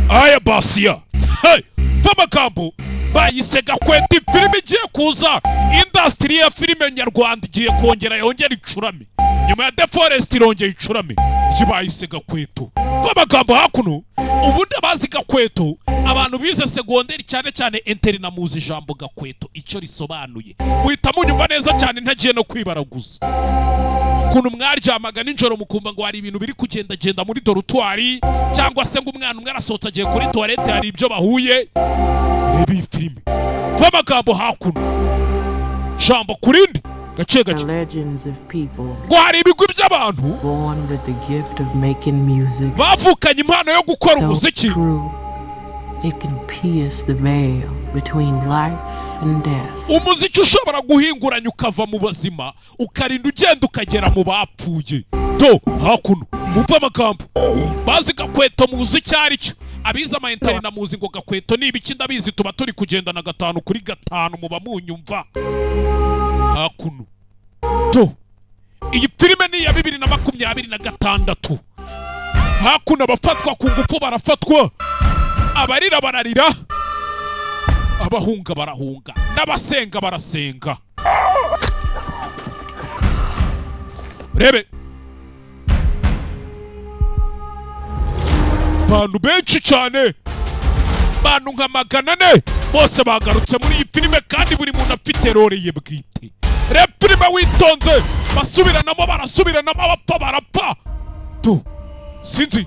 aya basiya vamagambo bayise Gakweto filime igiye kuza industry ya filime nyarwanda igiye kongera yongera icurame nyuma ya The Forest irongera icurame bayise Gakweto vamagambo hakuno ubundi abazi Gakweto abantu bize segonderi cyane cyane interina muzi ijambo Gakweto icyo risobanuye uhita munyumva neza cyane ntagiye no kwibaraguza ukuntu mwaryamaga nijoro mukumva ngo hari ibintu biri kugenda muri dorutwari cyangwa se ngo umwana umwe arasohotse agiye kuri toilette hari ibyo bahuye nebi filime vamagambo hakuno jambo kurindi gace ngo hari ibigwi by'abantu bavukanye impano yo gukora umuziki. It can pierce the veil between life and death. Umuziki ushobora guhinguranya ukava mu bazima ukarinda ugenda ukagera mu bapfuye. To hakuno mumva amagambo bazi Gakweto muzi cyari cyo abiza ama interina muzi ngo Gakweto ni ibiki ndabizi tuba turi kugendana 5 kuri 5 muba munyumva hakuno. To iyi filime ni ya 2026 hakuno abafatwa ku ngufu barafatwa abarira bararira abahunga barahunga n'abasenga barasenga. Rebe bantu benshi cyane bantu nka 400 bose bagarutse muri iyi filime kandi buri muntu afite role ye bwite. Rebe filime witonze basubiranamo barasubiranamo abapfa barapfa tu sinzi.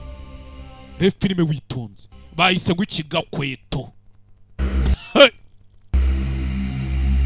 Rebe filime witonze bayise ngo iki Gakweto